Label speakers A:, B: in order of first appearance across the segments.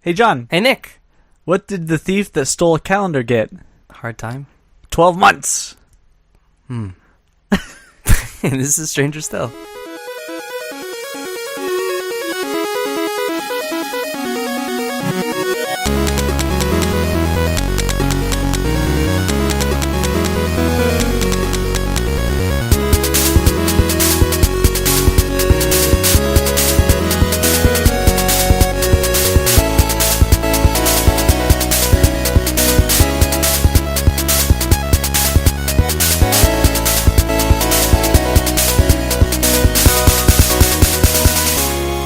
A: Hey, John.
B: Hey, Nick.
A: What did the thief that stole a calendar get?
B: Hard time?
A: 12 months.
B: This is Stranger Still.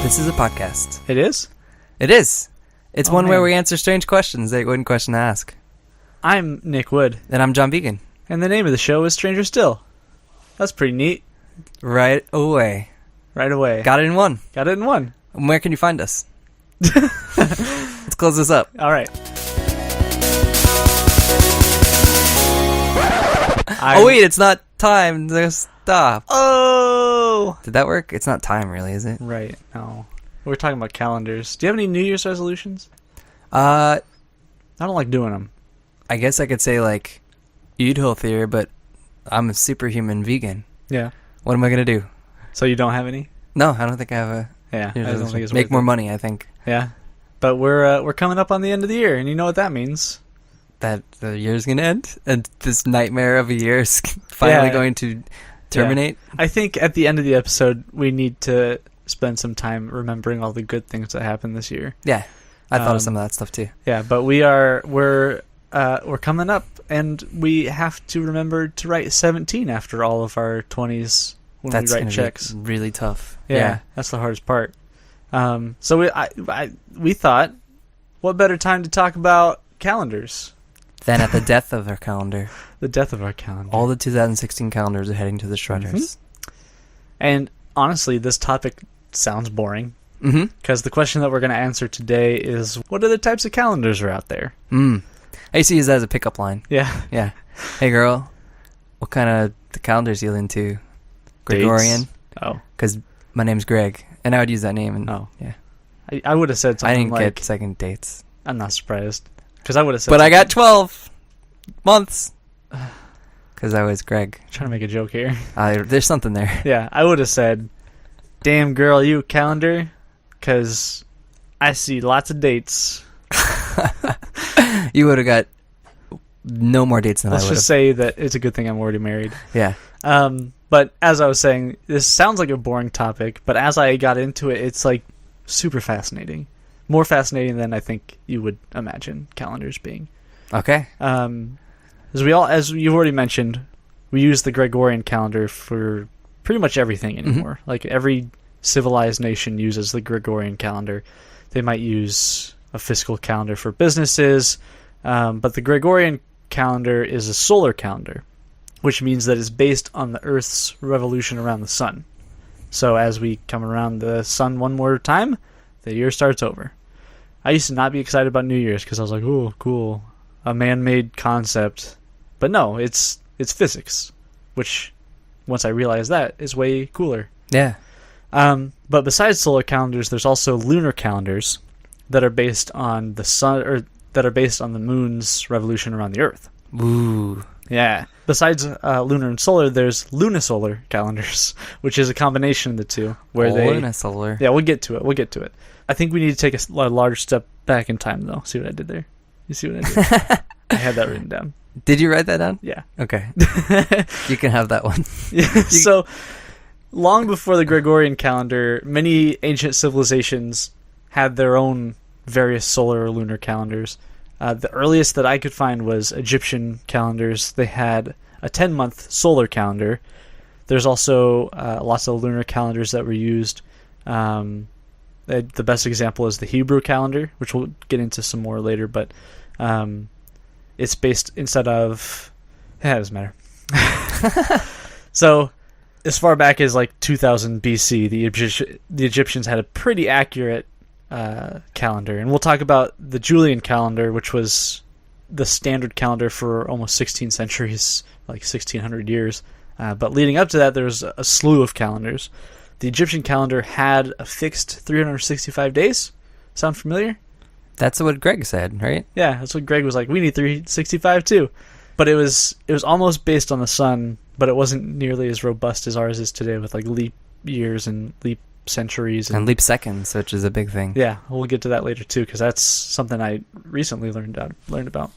B: This is a podcast.
A: It is?
B: It is. It's one
A: man.
B: where we answer strange questions that you wouldn't question to ask.
A: I'm Nick Wood.
B: And I'm John Began.
A: And the name of the show is Stranger Still. That's pretty neat.
B: Right away.
A: Right away.
B: Got it in one.
A: Got it in one.
B: And where can you find us? Let's close this up.
A: All right.
B: Oh, wait, it's not time to stop.
A: Oh!
B: Did that work? It's not time, really, is it?
A: Right. No. We're talking about calendars. Do you have any New Year's resolutions?
B: I
A: I don't like doing them.
B: guess I could say, like, eat healthier, but I'm a superhuman vegan.
A: Yeah.
B: What am I going to do?
A: So you don't have any?
B: No, I don't think I have a...
A: Yeah. I don't think it's
B: Make
A: worth
B: more
A: it.
B: money, I think.
A: Yeah. But we're coming up on the end of the year, and you know what that means.
B: That the year's going to end? And this nightmare of a year is finally
A: Yeah.
B: going to terminate?
A: I think at the end of the episode, we need to spend some time remembering all the good things that happened this year.
B: Yeah. I thought of some of that stuff, too.
A: Yeah, but we're coming up, and we have to remember to write 17 after all of our 20s when
B: That's
A: we
B: going
A: write
B: to
A: checks.
B: be really tough.
A: Yeah, that's the hardest part. So we thought, what better time to talk about calendars?
B: Then at the death of our calendar,
A: The death of our calendar.
B: all the 2016 calendars are heading to the shredders.
A: And honestly, this topic sounds boring,
B: Mm-hmm.
A: because the question that we're going to answer today is, what other types of calendars are out there?
B: I used to use that as a pickup line.
A: Yeah.
B: Yeah. Hey, girl, what kind of the calendars you into? Gregorian?
A: Oh.
B: Because my name's Greg, and I would use that name. And
A: Oh.
B: yeah.
A: I would have said
B: I
A: something
B: didn't
A: like,
B: get second dates.
A: I'm not surprised. Because I would have said
B: But I got
A: something-
B: 12 months. Because I was Greg.
A: trying to make a joke here.
B: There's something there.
A: Yeah, I would have said, damn girl, you a calendar? Because I see lots of dates.
B: You would have got no more dates than
A: Let's
B: I would
A: just
B: have.
A: say that it's a good thing I'm already married.
B: Yeah.
A: But as I was saying, this sounds like a boring topic, but as I got into it, it's like super fascinating. More fascinating than I think you would imagine calendars being.
B: Okay.
A: As you've already mentioned, we use the Gregorian calendar for pretty much everything anymore. Like every civilized nation uses the Gregorian calendar. They might use a fiscal calendar for businesses, but the Gregorian calendar is a solar calendar, which means that it's based on the Earth's revolution around the sun. So as we come around the sun one more time, the year starts over. I used to not be excited about New Year's because I was like, "Oh, cool, a man-made concept." But no, it's physics, which once I realized that is way cooler.
B: Yeah.
A: But besides solar calendars, there's also lunar calendars that are based on the sun, or that are based on the moon's revolution around the Earth.
B: Ooh.
A: Yeah. Besides lunar and solar, there's lunisolar calendars, which is a combination of the two.
B: Lunisolar.
A: Yeah, we'll get to it. I think we need to take a large step back in time, though. See what I did there? You see what I did? I had that written down.
B: Did you write that down?
A: Yeah.
B: Okay. You can have that one.
A: So, long before the Gregorian calendar, many ancient civilizations had their own various solar or lunar calendars. The earliest that I could find was Egyptian calendars. They had a 10-month solar calendar. There's also lots of lunar calendars that were used. The best example is the Hebrew calendar, which we'll get into some more later, but it's based instead of... Yeah, it doesn't matter. So, as far back as like 2000 BC, the Egyptians had a pretty accurate calendar. And we'll talk about the Julian calendar, which was the standard calendar for almost 16 centuries, like 1600 years. But leading up to that, there was a slew of calendars. The Egyptian calendar had a fixed 365 days. Sound familiar?
B: That's what Greg said, right?
A: Yeah, that's what Greg was like. We need 365 too. But it was almost based on the sun, but it wasn't nearly as robust as ours is today with like leap years and leap centuries
B: And leap seconds, which is a big thing.
A: Yeah, we'll get to that later too, because that's something I recently learned about.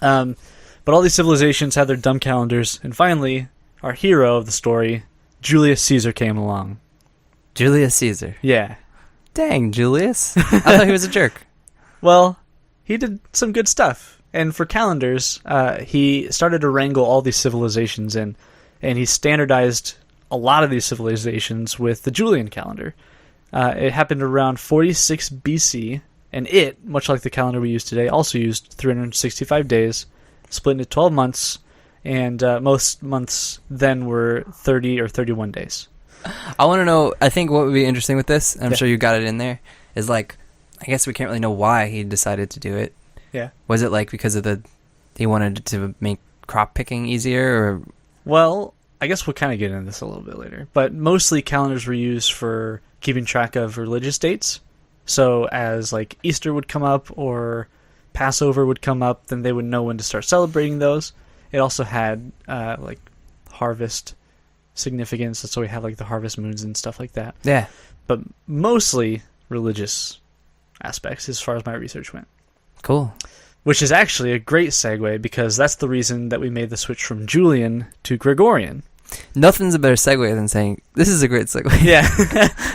A: But all these civilizations had their dumb calendars, and finally, our hero of the story, Julius Caesar, came along.
B: Julius Caesar.
A: Yeah.
B: Dang, Julius. I thought he was a jerk.
A: Well, he did some good stuff. And for calendars, he started to wrangle all these civilizations in, and he standardized a lot of these civilizations with the Julian calendar. It happened around 46 BC, and it, much like the calendar we use today, also used 365 days, split into 12 months, and most months then were 30 or 31 days.
B: I want to know, I think what would be interesting with this, and I'm sure you got it in there, is like, I guess we can't really know why he decided to do it.
A: Yeah.
B: Was it like because of he wanted to make crop picking easier, or?
A: Well, I guess we'll kind of get into this a little bit later, but mostly calendars were used for keeping track of religious dates. So as like Easter would come up or Passover would come up, then they would know when to start celebrating those. It also had like harvest significance. That's why we have like the harvest moons and stuff like that.
B: Yeah.
A: But mostly religious aspects as far as my research went.
B: Cool.
A: Which is actually a great segue, because that's the reason that we made the switch from Julian to Gregorian.
B: Nothing's a better segue than saying, this is a great segue.
A: Yeah.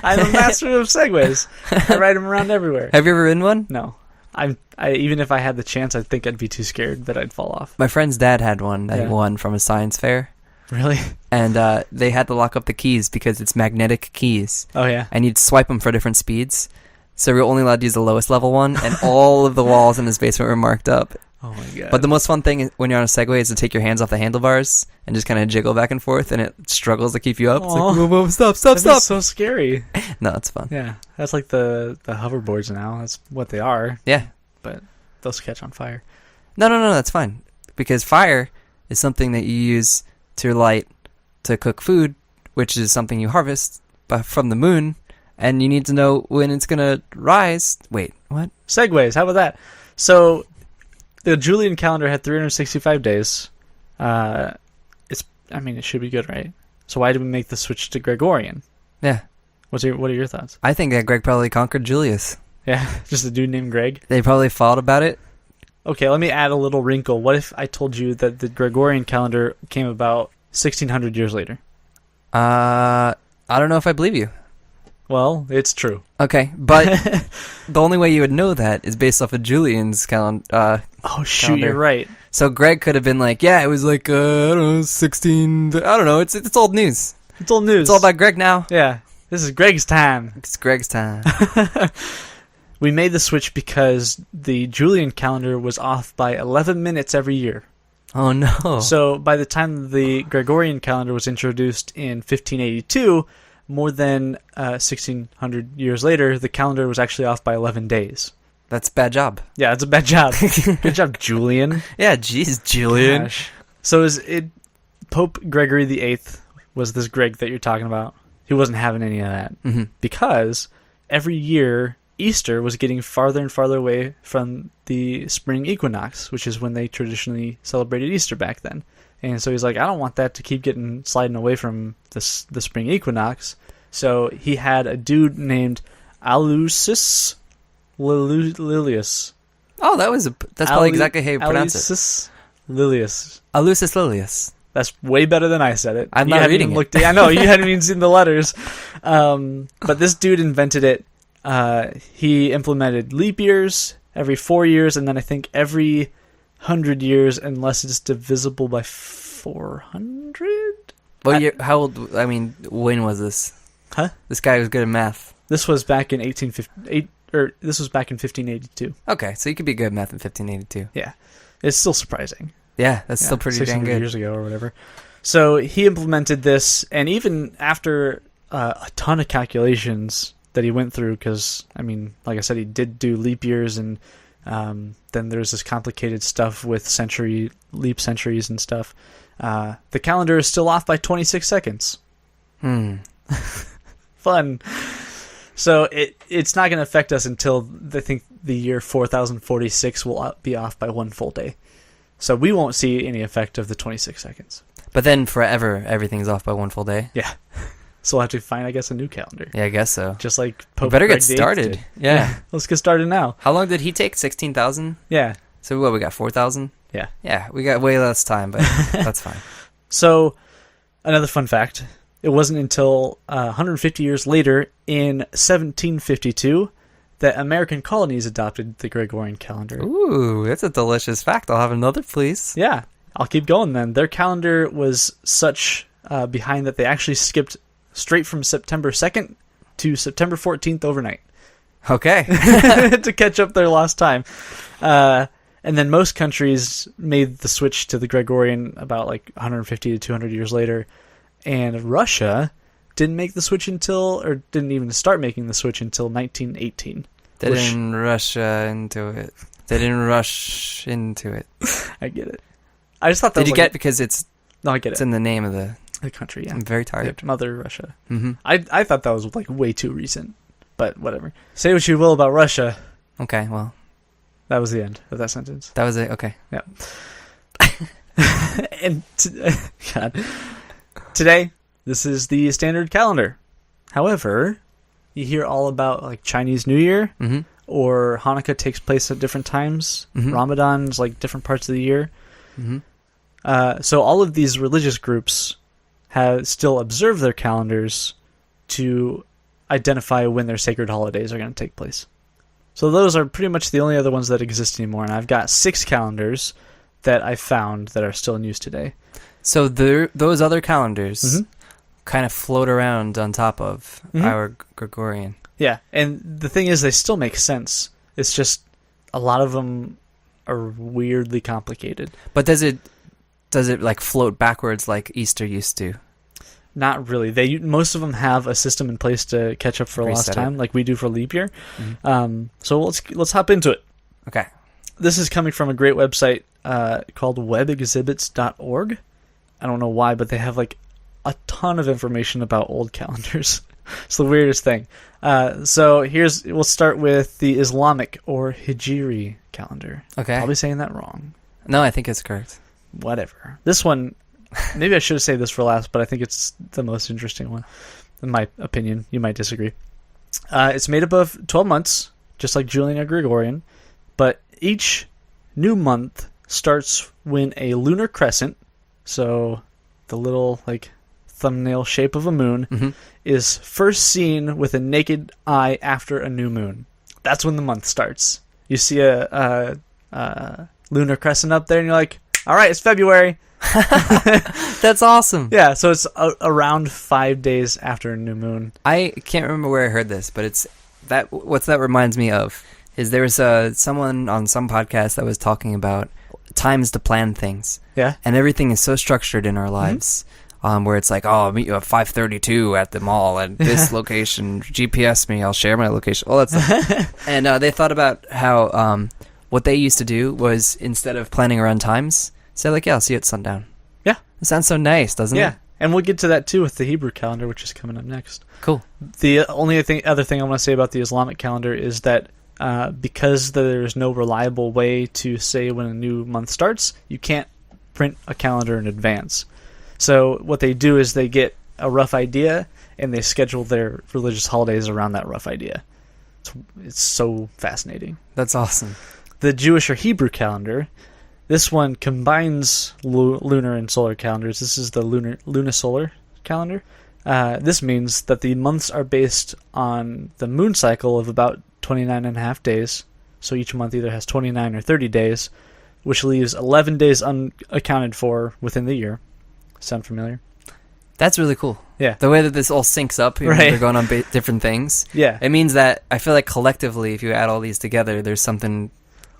A: I'm a master of segues. I ride them around everywhere.
B: Have you ever ridden one?
A: No. I even if I had the chance, I think I'd be too scared that I'd fall off.
B: My friend's dad had one that he won from a science fair.
A: Really?
B: And they had to lock up the keys because it's magnetic keys.
A: Oh, yeah.
B: And you'd swipe them for different speeds. So we were only allowed to use the lowest level one, and all of the walls in his basement were marked up.
A: Oh my god.
B: But the most fun thing when you're on a Segway is to take your hands off the handlebars and just kind of jiggle back and forth, and it struggles to keep you up. It's like, whoa, whoa, stop.
A: That's so scary.
B: No, it's fun.
A: Yeah. That's like the hoverboards now. That's what they are.
B: Yeah.
A: But those catch on fire.
B: No, that's fine. Because fire is something that you use to light to cook food, which is something you harvest from the moon, and you need to know when it's going to rise. Wait, what?
A: Segways, how about that? So, the Julian calendar had 365 days. It should be good, right? So why did we make the switch to Gregorian?
B: Yeah.
A: What are your thoughts?
B: I think that Greg probably conquered Julius.
A: Yeah, just a dude named Greg.
B: They probably fought about it.
A: Okay, let me add a little wrinkle. What if I told you that the Gregorian calendar came about 1,600 years later?
B: I don't know if I believe you.
A: Well, it's true.
B: Okay, but the only way you would know that is based off of Julian's calendar.
A: Oh, shoot, you're right.
B: So Greg could have been like, yeah, it was like, I don't know, 16... I don't know, it's old news.
A: It's old news.
B: It's all about Greg now.
A: Yeah, this is Greg's time.
B: It's Greg's time.
A: We made the switch because the Julian calendar was off by 11 minutes every year.
B: Oh, no.
A: So by the time the Gregorian calendar was introduced in 1582, more than 1,600 years later, the calendar was actually off by 11 days.
B: That's a bad job.
A: Yeah, it's a bad job. Good job, Julian.
B: Yeah, jeez, Julian.
A: Gosh. So Pope Gregory VIII was this Greg that you're talking about. He wasn't having any of that.
B: Mm-hmm.
A: Because every year, Easter was getting farther and farther away from the spring equinox, which is when they traditionally celebrated Easter back then. And so he's like, I don't want that to keep sliding away from the spring equinox. So he had a dude named Aloysius Lilius.
B: Oh, that's probably exactly how you pronounce it.
A: Lilius.
B: Aloysius Lilius.
A: That's way better than I said it.
B: I'm not reading it.
A: I know, you hadn't even seen the letters. But this dude invented it. He implemented leap years every 4 years, and then I think every 100 years unless it's divisible by 400.
B: Well, how old? I mean, when was this?
A: Huh?
B: This guy was good at math.
A: This was back in 1858, or this was back in 1582.
B: Okay, so you could be good at math in 1582.
A: Yeah, it's still surprising.
B: Yeah, that's still pretty dang good.
A: Years ago or whatever. So he implemented this, and even after a ton of calculations that he went through, because I mean, like I said, he did do leap years, and then there's this complicated stuff with leap centuries and stuff. The calendar is still off by 26 seconds. Fun. So it's not going to affect us until I think the year 4046 will be off by 1 full day. So we won't see any effect of the 26 seconds.
B: But then forever, everything's off by 1 full day.
A: Yeah. So we'll have to find, I guess, a new calendar.
B: Yeah, I guess so.
A: Just like
B: Pope better Greg get started. Yeah.
A: Let's get started now.
B: How long did he take? 16,000?
A: Yeah.
B: So what, we got 4,000?
A: Yeah.
B: Yeah, we got way less time, but that's fine.
A: So, another fun fact. It wasn't until 150 years later, in 1752, that American colonies adopted the Gregorian calendar.
B: Ooh, that's a delicious fact. I'll have another, please.
A: Yeah. I'll keep going then. Their calendar was such behind that they actually skipped straight from September 2nd to September 14th overnight.
B: Okay.
A: To catch up their lost time. And then most countries made the switch to the Gregorian about like 150 to 200 years later. And Russia didn't make the switch until, or didn't even start making the switch until 1918.
B: They didn't rush into it. They didn't rush into it.
A: I get it. I just thought that
B: Did you get because it's...
A: No, I get
B: it's
A: it.
B: in the name of the
A: country, yeah.
B: I'm very tired.
A: Mother Russia.
B: Mm-hmm.
A: I thought that was like way too recent, but whatever. Say what you will about Russia.
B: Okay, well.
A: That was the end of that sentence.
B: That was it, okay.
A: Yeah. And God. Today, this is the standard calendar. However, you hear all about like Chinese New Year,
B: mm-hmm.
A: or Hanukkah takes place at different times.
B: Mm-hmm.
A: Ramadan's like different parts of the year.
B: Mm-hmm.
A: So all of these religious groups have still observed their calendars to identify when their sacred holidays are going to take place. So those are pretty much the only other ones that exist anymore. And I've got 6 calendars that I found that are still in use today.
B: So those other calendars
A: mm-hmm.
B: kind of float around on top of
A: mm-hmm.
B: our Gregorian.
A: Yeah, and the thing is, they still make sense. It's just a lot of them are weirdly complicated.
B: But does it like float backwards like Easter used to?
A: Not really. Most of them have a system in place to catch up for lost time, like we do for leap year.
B: Mm-hmm.
A: So let's hop into it.
B: Okay.
A: This is coming from a great website called webexhibits.org. I don't know why, but they have like a ton of information about old calendars. It's the weirdest thing. So we'll start with the Islamic or Hijri calendar.
B: Okay.
A: I'll be saying that wrong.
B: No, I think it's correct.
A: Whatever. This one, maybe I should have saved this for last, but I think it's the most interesting one, in my opinion. You might disagree. It's made up of 12 months, just like Julian or Gregorian, but each new month starts when a lunar crescent, so the little like thumbnail shape of a moon,
B: mm-hmm.
A: is first seen with a naked eye after a new moon. That's when the month starts. You see a lunar crescent up there, and you're like, all right, it's February.
B: That's awesome.
A: Yeah, so it's around 5 days after a new moon.
B: I can't remember where I heard this, but it's that. What's that reminds me of is there was someone on some podcast that was talking about times to plan things.
A: Yeah,
B: and everything is so structured in our lives, where it's like, oh, I'll meet you at 5:32 at the mall at this location. GPS me, I'll share my location. All that stuff. And they thought about how what they used to do was instead of planning around times, say like, yeah, I'll see you at sundown.
A: Yeah,
B: it sounds so nice, doesn't it?
A: Yeah, and we'll get to that too with the Hebrew calendar, which is coming up next.
B: Cool.
A: The only other thing I want to say about the Islamic calendar is that because there's no reliable way to say when a new month starts, you can't print a calendar in advance. So what they do is they get a rough idea and they schedule their religious holidays around that rough idea. It's so fascinating.
B: That's awesome.
A: The Jewish or Hebrew calendar, this one combines lunar and solar calendars. This is the lunisolar calendar. This means that the months are based on the moon cycle of about 29 and a half days. So each month either has 29 or 30 days, which leaves 11 days unaccounted for within the year. Sound familiar?
B: That's really cool.
A: Yeah.
B: The way that this all syncs up, right. They're going on different things.
A: Yeah.
B: It means that I feel like collectively, if you add all these together, there's something...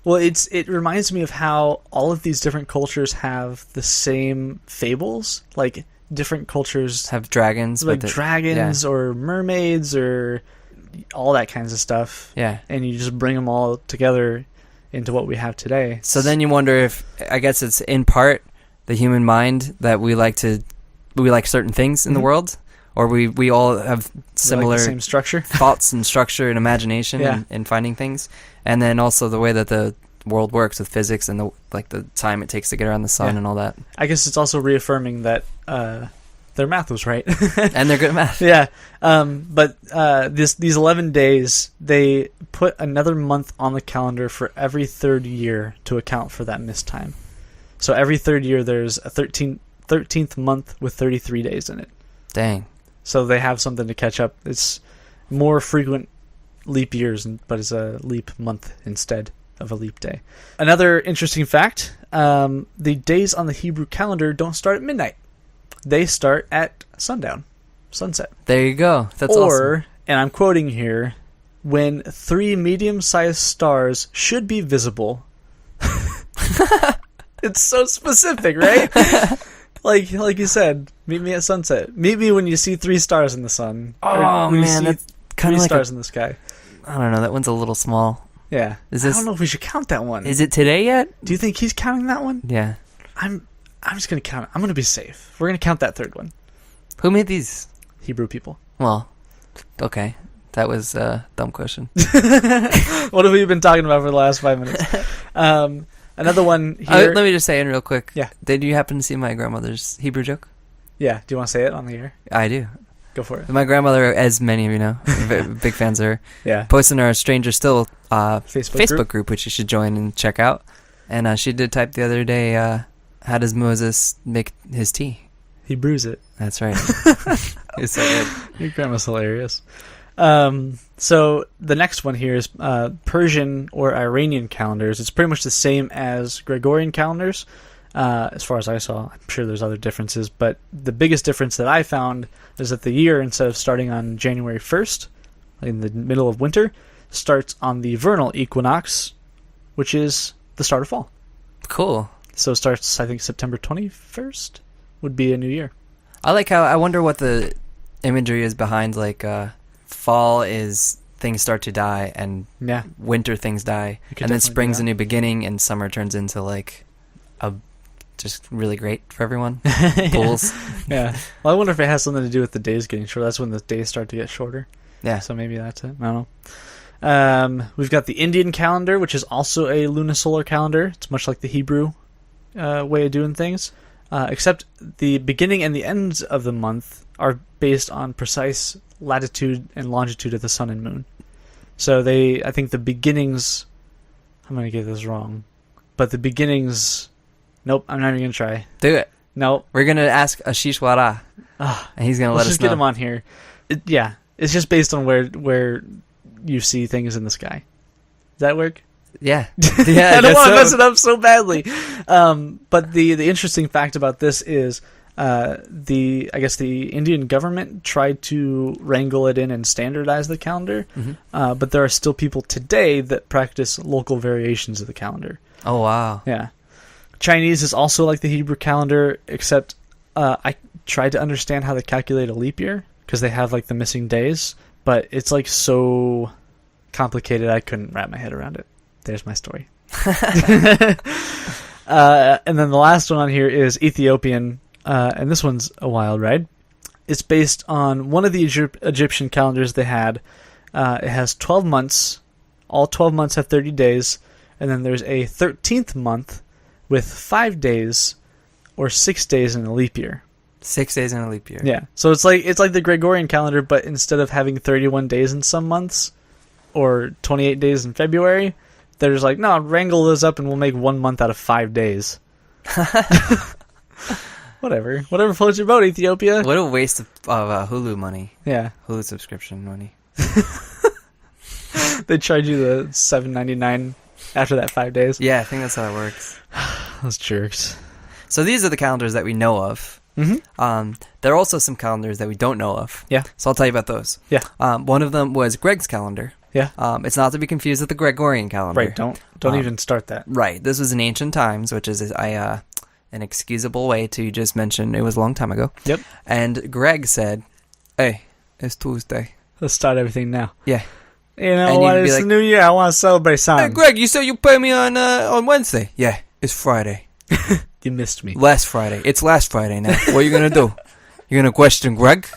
A: Well, it reminds me of how all of these different cultures have the same fables. Like, different cultures...
B: have dragons.
A: Like dragons or mermaids or all that kinds of stuff.
B: Yeah. And
A: you just bring them all together into what we have today.
B: So then you wonder if... I guess it's in part the human mind that we like certain things in the world, or we all have similar
A: the same structure,
B: thoughts and structure and imagination in finding things, and then also the way that the world works with physics and the time it takes to get around the sun and all that.
A: I guess it's also reaffirming that their math was right,
B: and they're good at math.
A: Yeah, but these 11 days, they put another month on the calendar for every third year to account for that missed time. So every third year, there's a 13th month with 33 days in it.
B: Dang.
A: So they have something to catch up. It's more frequent leap years, but it's a leap month instead of a leap day. Another interesting fact, the days on the Hebrew calendar don't start at midnight. They start at sundown, sunset.
B: There you go. That's awesome.
A: And I'm quoting here, when 3 medium-sized stars should be visible. It's so specific, right? like you said, meet me at sunset. Meet me when you see 3 stars in the sun.
B: Oh man, that's kind of like
A: 3 stars in the sky.
B: I don't know. That one's a little small.
A: Yeah. I don't know if we should count that one.
B: Is it today yet?
A: Do you think he's counting that one?
B: Yeah.
A: I'm just going to count it. I'm going to be safe. We're going to count that third one.
B: Who made these?
A: Hebrew people.
B: Well, okay. That was a dumb question.
A: What have we been talking about for the last 5 minutes? Another one here.
B: Let me just say in real quick.
A: Yeah.
B: Did you happen to see my grandmother's Hebrew joke?
A: Yeah. Do you want to say it on the air?
B: I do.
A: Go for it.
B: My grandmother, as many of you know, big fans of her,
A: yeah,
B: posted in our Stranger Still
A: Facebook
B: group, which you should join and check out. And she did type the other day, how does Moses make his tea?
A: He brews it.
B: That's right. It's so good.
A: Your grandma's hilarious. So the next one here is Persian or Iranian calendars. It's pretty much the same as Gregorian calendars, as far as I saw. I'm sure there's other differences, but the biggest difference that I found is that the year, instead of starting on January 1st, in the middle of winter, starts on the vernal equinox, which is the start of fall.
B: Cool.
A: So it starts, I think, September 21st would be a new year.
B: I like how, I wonder what the imagery is behind, like, fall is things start to die, and winter things die, and then spring's a new beginning, and summer turns into, like, just really great for everyone. Pools.
A: Yeah. Well, I wonder if it has something to do with the days getting shorter. That's when the days start to get shorter.
B: Yeah.
A: So maybe that's it. I don't know. We've got the Indian calendar, which is also a lunisolar calendar. It's much like the Hebrew way of doing things, except the beginning and the ends of the month are based on precise latitude and longitude of the sun and moon. So I think the beginnings, I'm going to get this wrong, but the beginnings, nope, I'm not even going to try.
B: Do it.
A: Nope.
B: We're going to ask Ashish Wara, and he's going to let us know.
A: Let's just get him on here. It's just based on where you see things in the sky. Does that work?
B: Yeah.
A: I don't want to mess it up so badly. But the interesting fact about this is the Indian government tried to wrangle it in and standardize the calendar, but there are still people today that practice local variations of the calendar.
B: Oh, wow.
A: Yeah. Chinese is also like the Hebrew calendar, except I tried to understand how they calculate a leap year, because they have like the missing days, but it's like so complicated I couldn't wrap my head around it. There's my story. And then the last one on here is Ethiopian, and this one's a wild ride. It's based on one of the Egyptian calendars they had. It has 12 months. All 12 months have 30 days. And then there's a 13th month with 5 days or 6 days in a leap year.
B: 6 days in a leap year.
A: Yeah. So it's like the Gregorian calendar, but instead of having 31 days in some months or 28 days in February, they're just like, no, wrangle those up and we'll make 1 month out of 5 days. Whatever floats your boat, Ethiopia.
B: What a waste of Hulu money.
A: Yeah.
B: Hulu subscription money.
A: They charge you the $7.99 after that 5 days.
B: Yeah, I think that's how it works.
A: Those jerks.
B: So these are the calendars that we know of. Mm-hmm. There are also some calendars that we don't know of.
A: Yeah.
B: So I'll tell you about those.
A: Yeah.
B: One of them was Greg's calendar.
A: Yeah.
B: It's not to be confused with the Gregorian calendar.
A: Right. Don't even start that.
B: Right. This was in ancient times, which is an excusable way to just mention it was a long time ago.
A: Yep.
B: And Greg said, "Hey, it's Tuesday.
A: Let's start everything now."
B: Yeah.
A: You know what? It's the new year. I want to celebrate something.
B: Hey, Greg, you said you pay me on Wednesday. Yeah, it's Friday.
A: You missed me.
B: Last Friday. It's last Friday now. What are you going to do? You're going to question Greg?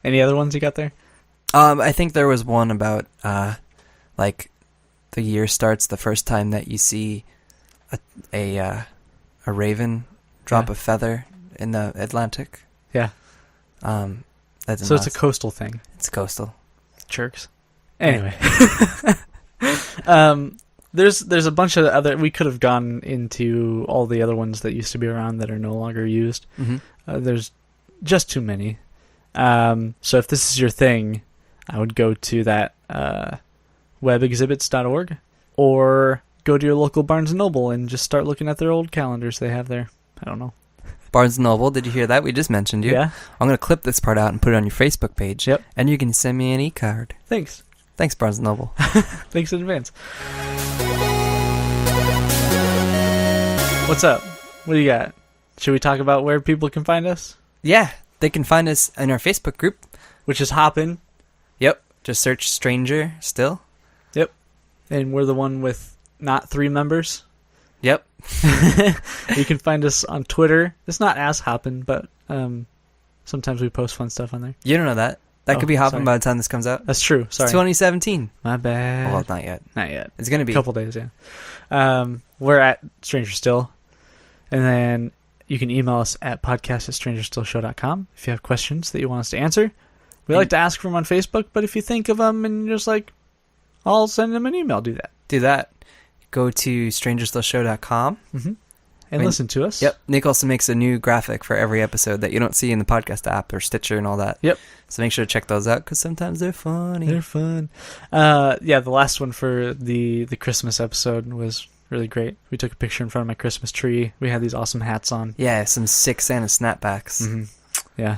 A: Any other ones you got there?
B: I think there was one about like the year starts the first time that you see a raven drop a feather in the Atlantic.
A: Yeah.
B: That's
A: so it's a coastal thing.
B: It's coastal.
A: Jerks. Anyway. There's a bunch of other... We could have gone into all the other ones that used to be around that are no longer used.
B: Mm-hmm.
A: There's just too many. So if this is your thing, I would go to that webexhibits.org or go to your local Barnes & Noble and just start looking at their old calendars they have there. I don't know.
B: Barnes & Noble, did you hear that? We just mentioned you.
A: Yeah.
B: I'm going to clip this part out and put it on your Facebook page.
A: Yep.
B: And you can send me an e-card.
A: Thanks.
B: Thanks, Barnes & Noble.
A: Thanks in advance. What's up? What do you got? Should we talk about where people can find us?
B: Yeah, they can find us in our Facebook group.
A: Which is Hoppin'.
B: Yep. Just search Stranger Still.
A: Yep. And we're the one with not 3 members.
B: Yep.
A: You can find us on Twitter. It's not as Hoppin', but sometimes we post fun stuff on there.
B: You don't know that. That could be Hoppin'
A: sorry.
B: by the time this comes out.
A: That's true. Sorry.
B: It's 2017.
A: My bad.
B: Well, not yet.
A: Not yet.
B: It's going to be.
A: A couple days, yeah. We're at Stranger Still. And then you can email us at podcast@strangerstillshow.com if you have questions that you want us to answer. We like to ask for them on Facebook, but if you think of them and you're just like, I'll send them an email, do that.
B: Do that. Go to strangerstillshow.com.
A: Mm-hmm. And listen to us.
B: Yep. Nick also makes a new graphic for every episode that you don't see in the podcast app or Stitcher and all that.
A: Yep.
B: So make sure to check those out because sometimes they're funny.
A: They're fun. Yeah, the last one for the Christmas episode was really great. We took a picture in front of my Christmas tree. We had these awesome hats on.
B: Yeah, some sick Santa snapbacks.
A: Mm-hmm. Yeah.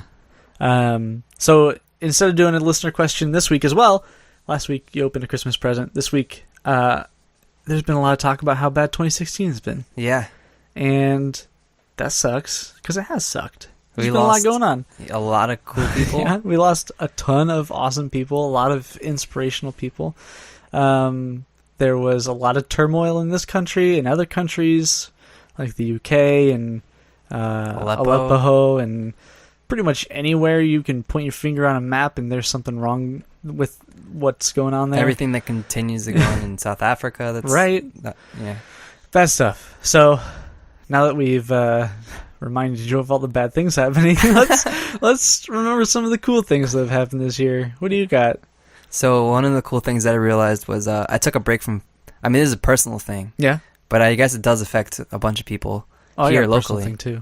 A: So instead of doing a listener question this week as well, last week you opened a Christmas present. This week, there's been a lot of talk about how bad 2016 has been.
B: Yeah.
A: And that sucks, because it has sucked. There's
B: We
A: been a lot
B: lost
A: going on.
B: A lot of cool people.
A: Yeah, we lost a ton of awesome people, a lot of inspirational people. There was a lot of turmoil in this country and other countries, like the UK and Aleppo, and pretty much anywhere you can point your finger on a map and there's something wrong with what's going on there.
B: Everything that continues to go on in South Africa. That's
A: right.
B: Yeah.
A: Bad stuff. So now that we've reminded you of all the bad things happening, let's remember some of the cool things that have happened this year. What do you got?
B: So one of the cool things that I realized was I took a break from... I mean, this is a personal thing.
A: Yeah.
B: But I guess it does affect a bunch of people here locally.
A: Thing too.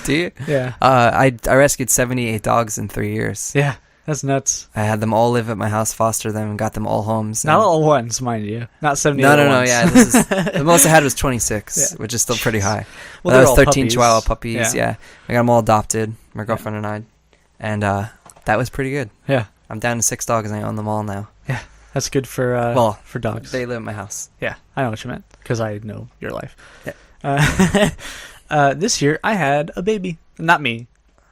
B: Do you?
A: Yeah.
B: I rescued 78 dogs in 3 years.
A: Yeah. That's nuts.
B: I had them all live at my house, foster them, and got them all homes.
A: Not all ones, mind you. Not 78
B: No, yeah. The most I had was 26, which is still pretty high.
A: Well,
B: that was
A: all
B: 13
A: puppies.
B: Chihuahua puppies, yeah. I got them all adopted, my girlfriend
A: Yeah.
B: and I. And that was pretty good.
A: Yeah.
B: I'm down to 6 dogs, and I own them all now.
A: Yeah. That's good for dogs.
B: They live at my house.
A: Yeah. I know what you meant, because I know your life.
B: Yeah.
A: This year, I had a baby. Not me.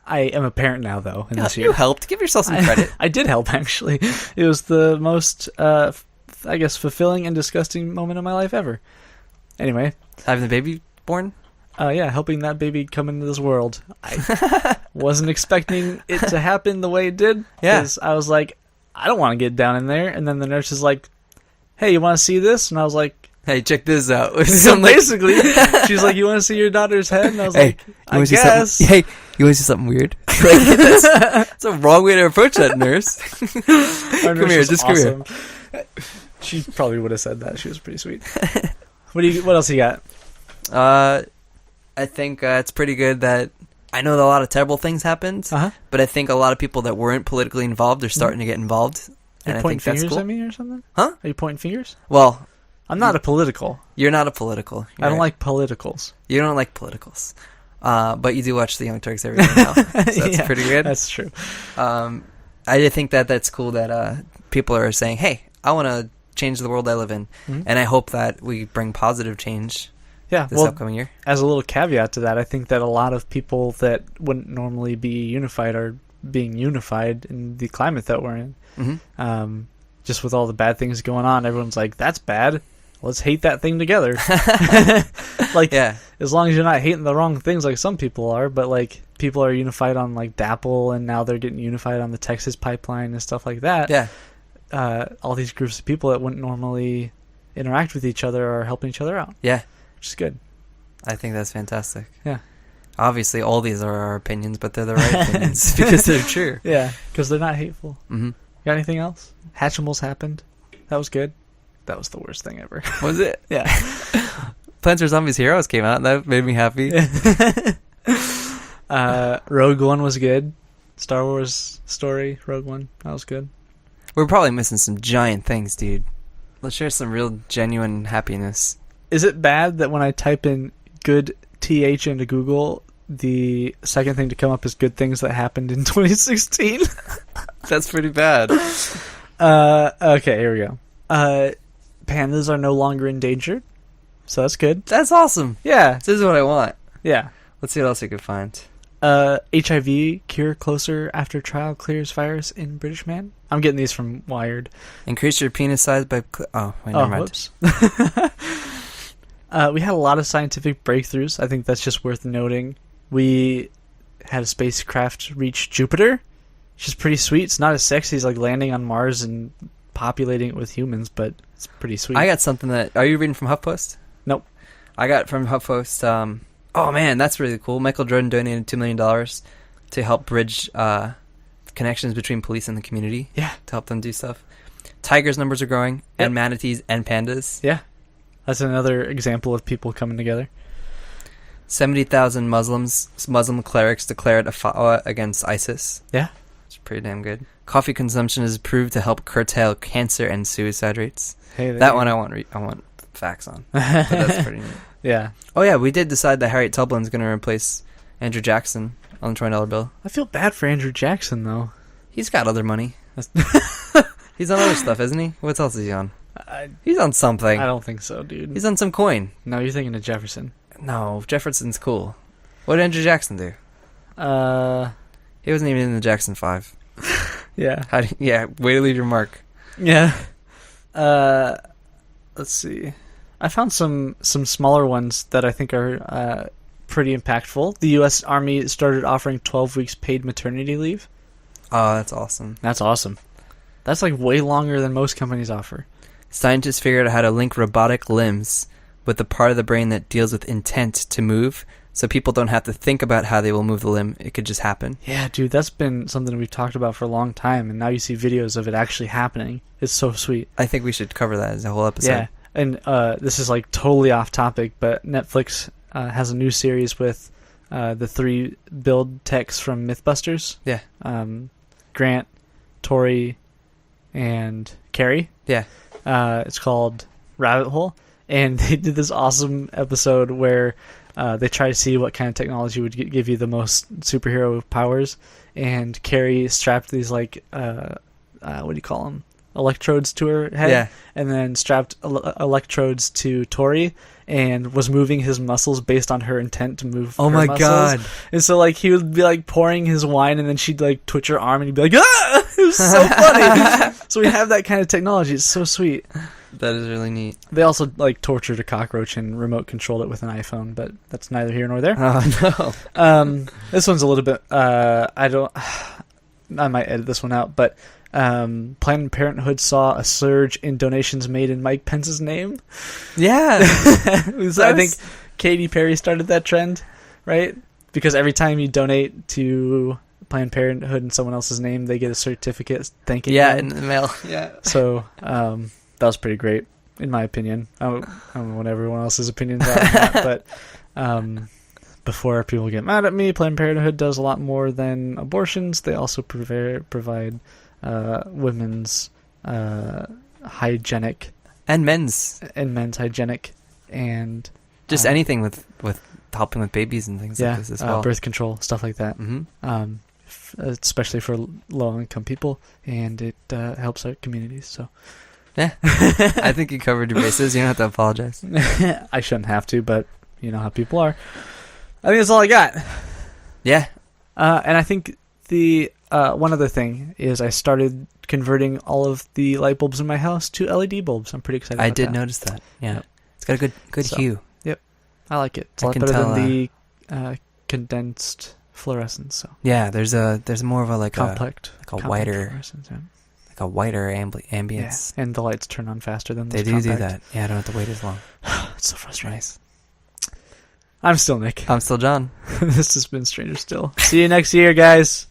A: I am a parent now, though, in this year.
B: You helped. Give yourself some credit.
A: I did help, actually. It was the most, I guess, fulfilling and disgusting moment of my life ever. Anyway.
B: Having the baby born?
A: Yeah, helping that baby come into this world. I wasn't expecting it to happen the way it did.
B: Yeah.
A: Because I was like, I don't want to get down in there. And then the nurse is like, hey, you want to see this? And I was like,
B: hey, check this out.
A: So basically, she's like, you want to see your daughter's head? And I was like, I guess.
B: Hey, you want to see something weird? That's a wrong way to approach that, nurse. Come here, just awesome. Come here.
A: She probably would have said that. She was pretty sweet. What else you got?
B: I think it's pretty good that I know that a lot of terrible things happened, but I think a lot of people that weren't politically involved are starting to get involved.
A: Are you pointing fingers at me or something?
B: Huh?
A: Are you pointing fingers?
B: Well,
A: I'm not a political.
B: You're not a political.
A: I don't like politicals.
B: You don't like politicals. But you do watch the Young Turks every day now. So that's pretty good.
A: That's true.
B: I think that's cool that people are saying, hey, I want to change the world I live in. Mm-hmm. And I hope that we bring positive change this upcoming year. As
A: a little caveat to that, I think that a lot of people that wouldn't normally be unified are being unified in the climate that we're in. Mm-hmm. Just with all the bad things going on, everyone's like, that's bad. Let's hate that thing together. As long as you're not hating the wrong things like some people are, but like people are unified on like DAPL, and now they're getting unified on the Texas pipeline and stuff like that.
B: Yeah.
A: All these groups of people that wouldn't normally interact with each other are helping each other out.
B: Yeah.
A: Which is good.
B: I think that's fantastic.
A: Yeah.
B: Obviously, all these are our opinions, but they're the right opinions because they're true.
A: Yeah, because they're not hateful.
B: Mm-hmm.
A: Got anything else? Hatchimals happened. That was good. That was the worst thing ever.
B: Was it?
A: Yeah.
B: Plants vs. Zombies Heroes came out. That made me happy.
A: Rogue One was good. Star Wars story, Rogue One. That was good.
B: We're probably missing some giant things, dude. Let's share some real, genuine happiness.
A: Is it bad that when I type in good TH into Google, the second thing to come up is good things that happened in 2016?
B: That's pretty bad.
A: Okay, here we go. Pandas are no longer endangered, so that's good.
B: That's awesome.
A: Yeah,
B: This is what I want.
A: yeah.
B: Let's see what else we can find.
A: HIV cure closer after trial clears virus in British man. I'm getting these from Wired.
B: Increase your penis size by... never mind.
A: Whoops. We had a lot of scientific breakthroughs. I think that's just worth noting. We had a spacecraft reach Jupiter, which is pretty sweet. It's not as sexy as like landing on Mars and populating it with humans, but it's pretty sweet.
B: I got something that... Are you reading from HuffPost?
A: Nope.
B: I got from HuffPost... oh, man, that's really cool. Michael Jordan donated $2 million to help bridge connections between police and the community.
A: Yeah.
B: To help them do stuff. Tigers' numbers are growing, and manatees and pandas.
A: Yeah. That's another example of people coming together.
B: 70,000 Muslim clerics declared a fatwa against ISIS.
A: Yeah.
B: It's pretty damn good. Coffee consumption is proved to help curtail cancer and suicide rates.
A: Hey,
B: That one I want facts on. But that's pretty neat.
A: Yeah.
B: Oh yeah, we did decide that Harriet Tubman's going to replace Andrew Jackson on the $20 bill.
A: I feel bad for Andrew Jackson, though.
B: He's got other money. He's on other stuff, isn't he? What else is he on? He's on something.
A: I don't think so, dude.
B: He's on some coin.
A: No, you're thinking of Jefferson.
B: No, Jefferson's cool. What did Andrew Jackson do? He wasn't even in the Jackson 5.
A: Yeah.
B: Way to leave your mark.
A: Yeah. Let's see. I found some smaller ones that I think are pretty impactful. The U.S. Army started offering 12 weeks paid maternity leave.
B: Oh, that's awesome.
A: That's awesome. That's like way longer than most companies offer.
B: Scientists figured out how to link robotic limbs with the part of the brain that deals with intent to move, so people don't have to think about how they will move the limb. It could just happen.
A: Yeah, dude, that's been something we've talked about for a long time, and now you see videos of it actually happening. It's so sweet.
B: I think we should cover that as a whole episode.
A: Yeah, and this is like totally off topic, but Netflix has a new series with the 3 build techs from Mythbusters.
B: Yeah.
A: Grant, Tori, and Carrie.
B: Yeah.
A: It's called Rabbit Hole, and they did this awesome episode where they try to see what kind of technology would give you the most superhero powers, and Carrie strapped these like what do you call them, electrodes to her head, and then strapped electrodes to Tori and was moving his muscles based on her intent to move.
B: Oh my
A: muscles.
B: God.
A: And so like he would be like pouring his wine, and then she'd like twitch her arm and he'd be like, ah! It was so funny. So we have that kind of technology. It's so sweet.
B: That is really neat.
A: They also like tortured a cockroach and remote controlled it with an iPhone, but that's neither here nor there.
B: Oh no.
A: This one's a little bit I might edit this one out, but Planned Parenthood saw a surge in donations made in Mike Pence's name.
B: Yeah.
A: I think Katy Perry started that trend, right? Because every time you donate to Planned Parenthood in someone else's name, they get a certificate thanking you.
B: In the mail. Yeah.
A: So that was pretty great, in my opinion. I don't know what everyone else's opinions are on that, but before people get mad at me, Planned Parenthood does a lot more than abortions. They also provide women's hygienic
B: and men's
A: hygienic and
B: just anything with helping with babies and things like this as well.
A: Birth control, stuff like that.
B: Mm-hmm.
A: Especially for low-income people, and it helps our communities. So,
B: yeah, I think you covered your bases. You don't have to apologize.
A: I shouldn't have to, but you know how people are. I think that's all I got.
B: Yeah,
A: and I think the one other thing is I started converting all of the light bulbs in my house to LED bulbs. I'm pretty excited.
B: I
A: about
B: did
A: that.
B: notice that. Yeah, yep. It's got a good hue.
A: Yep, I like it. It's a lot better than the condensed fluorescence. So
B: Yeah, there's more of a
A: compact,
B: whiter
A: fluorescence. Yeah.
B: like a whiter ambience.
A: Yeah. And the lights turn on faster than
B: They
A: those
B: do
A: compact.
B: that. Yeah, I don't have to wait as long.
A: It's so frustrating.
B: Nice.
A: I'm still Nick.
B: I'm still John.
A: This has been Stranger Still. See you next year, guys.